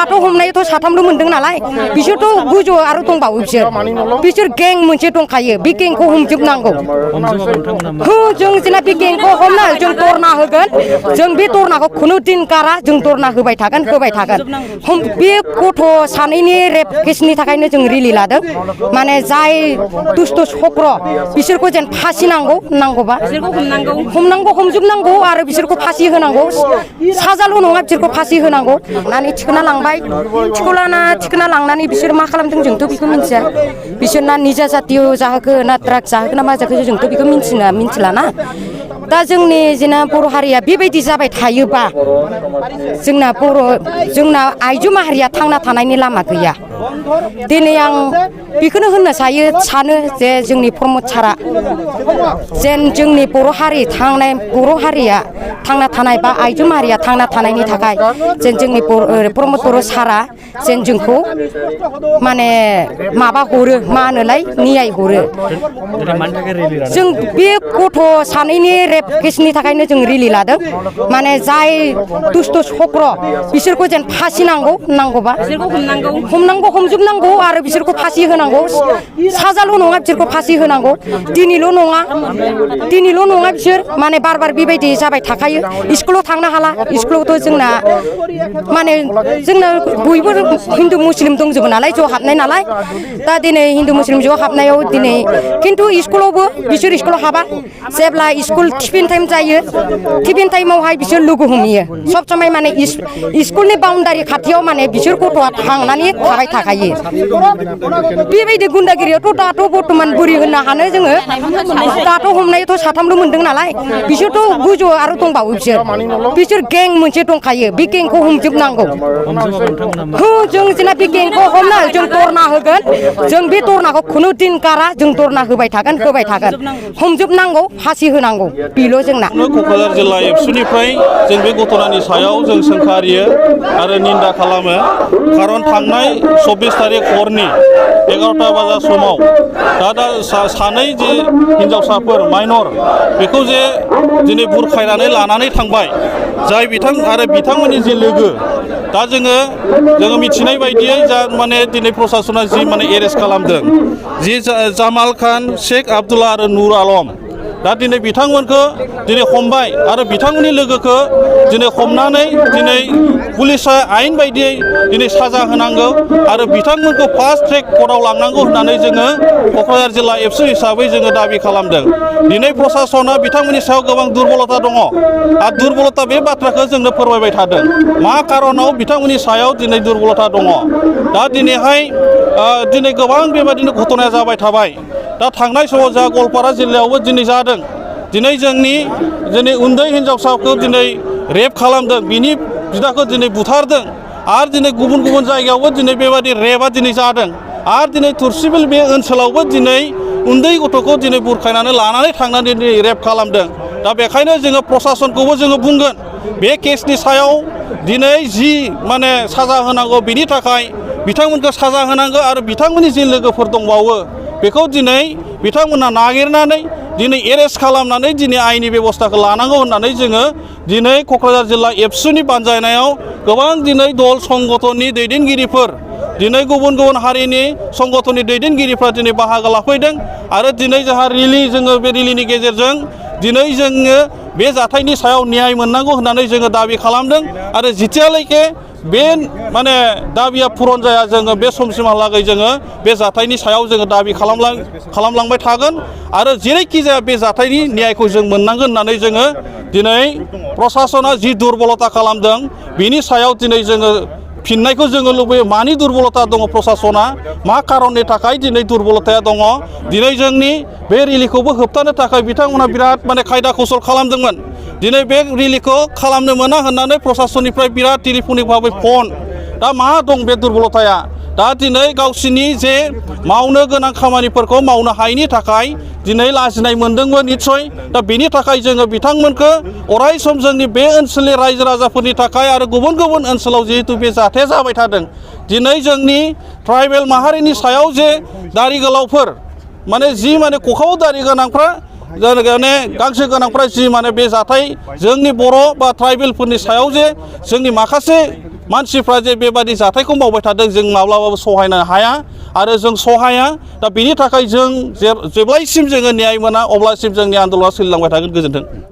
दाथ' हमनायाथ' साथामल' मोनदों नालाय बिसोरथ' गोजौ आरो दंबावो बिसोर गें मोनसे दंखायो बे गेंखौ हमजोबनांगौ जों जेना बे गेंखौ हमना जों दरना होगोन जों बे दरनाखौ खुनु दिन गारा जों दरना होबाय थागोन बे गथ' सानैनि रेप केसनि थाखायनो जों रिलि लादों माने जाय दुष्ट चक्र बिसोरखौ जेन फासि नांगौबा हमनांगौ हमजोबनांगौ आरो बिसोरखौ फासि होनांगौ साजाल' नङा बिसोरखौ फासि होनांगौ होननानै थिखोना लांबाय थिखोना लांनानै बिसोर मा खालामदों जोंथ' बेखौ मिथिया बिसोरना निजा जातिय जाहोखो ना ड्राग्स जाहोखो ना मा जाखो जोंथ' बेखौ मिथिलाना दा जोंनि जेना बर' हारिया बेबायदि जाबाय थायोबा जोंना आइजो माहारिया थांना थानायनि लामा गैया दिनै आं बेखौनो होननो सानो जे जोंनि प्रमद सारा जेन जोंनि बर' हारिया थांना थानाय बा आइजो माहारिया थांना थानायनि थाखाय जेन जोंनि प्रमद बर' सारा जेन जोंखौ माने माबा हरो मा होनोलाय नियाय हरो जों बे गथ' सानैनि रेप केसनि थाखायनो जों रिलि लादों माने जाय दुष्ट चक्र बिसोरखौ जेन फासि नांगौबा हमनांगौ हमजोबनांगौ आरो बिसोरखौ फासि होनांगौ साजाल' नङा बिसोरखौ फासि होनांगौ दिनैल' नङा बिसोर माने बार बेबायदि जाबाय थाखायो स्कुलाव थांनो हाला स्कुलावथ' जोंना बयबो हिन्दु मुस्लिम दंजोबो नालाय ज' हाबनाय नालाय दा दिनै हिन्दु मुस्लिम ज' हाबनायाव दिनै खिन्थु स्कुलावबो बिसोर स्कुलाव हाबा जेब्ला स्कुल टिफिन टाइम जायो टिफिन टाइमावहाय बिसोर लोगो हमहैयो सब समाय माने स्कुलनि बाउन्डारि खाथियाव माने बिसोर गथ'आ थांनानै थाबाय थाखायो बेबायदि गुन्डागिरियावथ' दाथ' बर्थमान बोरै होननो हानो जोङो दाथ' हमनायाथ' साथामल' मोनदों नालाय बिसोरथ' गोजौ आरो दंबावो बिसोर गें मोनसे दंखायो बे गेंखौ हमजोबनांगौ जों जेना बे गेंखौ हमना जों दरना होगोन जों बे दरनाखौ खुनु दिन गारा जों दरना होबाय थागोन हमजोबनांगौ फासि होनांगौ बेल' जोंना क'क्राझार जिल्ला एबसुनिफ्राय जों बे घटनानि सायाव जों सोंखारियो आरो निन्दा खालामो खारन थांनाय 24 तारिख हरनि 11टा बाजा समाव दा सानै जे हिनजावसाफोर माइनर बेखौ जे दिनै बुरखायनानै लानानै थांबाय जाय बिथांमोननि जे लोगो दा जोङो मिथिनाय बायदियै माने दिनै प्रसासना जि माने एरेस्ट खालामदों जि जामाल खान शेख आब्दुल्ला आरो नुर आलम दा दिनै बिथांमोनखौ दिनै हमबाय आरो बिथांमोननि लोगोखौ दिनै हमनानै दिनै पुलिसा आयेन बायदियै दिनै साजा होनांगौ आरो बिथांमोनखौ फास्ट ट्रेक कर्टआव लांनांगौ होननानै जोङो क'क्राझार जिल्ला एबसु हिसाबै जोङो दाबि खालामदों दिनै प्रसासना बिथांमोननि सायाव गोबां दुरबलता दङ आरो दुरबलता बे बाथ्राखौ जोंनो फोरमायबाय थादों मा कारनाव बिथांमोननि सायाव दिनै दुरबलता दङ दा दिनै गोबां बेबादिनो घटनाया जाबाय थाबाय दा थांनाय समाव जोंहा गवालपारा जिल्लायावबो दिनै जादों दिनै उन्दै हिनजावसाखौ दिनै रेप खालामदों बिनि बिदाखौ दिनै बुथारदों आरो दिनै गुबुन जायगायावबो दिनै बेबादि रेपआ दिनै जादों आरो दिनै तुर्सिबिल बे ओनसोलावबो दिनै उन्दै गथ'खौ दिनै बुरखायनानै लानानै थांनानै दिनै रेप खालामदों दा बेखायनो जोङो प्रसासनखौबो जोङो बुंगोन बे केसनि सायाव दिनै जि माने साजा होनांगौ बिनि थाखाय बिथांमोनखौ साजा होनांगौ आरो बिथांमोननि जि लोगोफोर दंबावो बेखौ दिनै बिथांमोना नागिरनानै दिनै एरेस्ट खालामनानै दिनै आयेननि बेबस्थाखौ लानांगौ होननानै जोङो दिनै क'क्राझार जिल्ला एबसुनि बानजायनायाव गोबां दिनै दल संगठननि दैदेनगिरिफोर दिनै गुबुन हारिनि संगठननि दैदेनगिरिफ्रा दिनै बाहागो लाफैदों आरो दिनै जोंहा जोङो बे रिलिनि गेजेरजों दिनै जोङो बे जाथायनि सायाव न्याय मोननांगौ होननानै जोङो दाबि खालामदों आरो जितियालागै बे माने दाबिया पुरन जाया जोङो बे समसिमहालागै जोङो बे जाथायनि सायाव जोङो दाबि खालामलांबाय थागोन आरो जेरैखि जाया बे जाथायनि न्यायखौ जों मोननांगोन होननानै जोङो दिनै प्रसासना जि दुरबलता खालामदों बिनि सायाव दिनै जोङो फिननायखौ जोङो लुबैयो मानि दुरबलता दङ प्रसासना मा खारननि थाखाय दिनै दुरबलताया दङ दिनै जोंनि बे रिलिखौबो होबथानो थाखाय बिथांमोना बिराद माने खायदा कौशल खालामदोंमोन दिनै बे रिलिखौ खालामनो मोना होननानै प्रसासननिफ्राय बिराद टेलिफनिक भाबै फन दा मा दं बे दुरबलताया दा दिनै गावसिनि जे मावनो गोनां खामानिफोरखौ मावनो हायैनि थाखाय दिनै लाजिनाय मोनदोंमोन निस्सय दा बेनि थाखाय जोङो बिथांमोनखौ अराय सम जोंनि बे ओनसोलनि रायजो राजाफोरनि थाखाय आरो गुबुन ओनसोलाव जिहेतु बे जाथाया जाबाय थादों दिनै जोंनि ट्राइबेल माहारिनि सायाव जे दारि गोलावफोर माने खखाव दारि गोनांफ्रा माने गांसो गोनांफ्रा जि माने बे जाथाय जोंनि बर' बा ट्राइबेलफोरनि सायाव जे जोंनि माखासे मानसिफ्रा जे बेबादि जाथायखौ मावबाय थादों जों माब्लाबाबो सहायनो हाया आरो जों सहाया दा बेनि थाखाय जों जेब्लायसिम जोङो न्याय मोना अब्लासिम जोंनि आन्दोलना सोलिलांबाय थागोन। गोजोन्थों।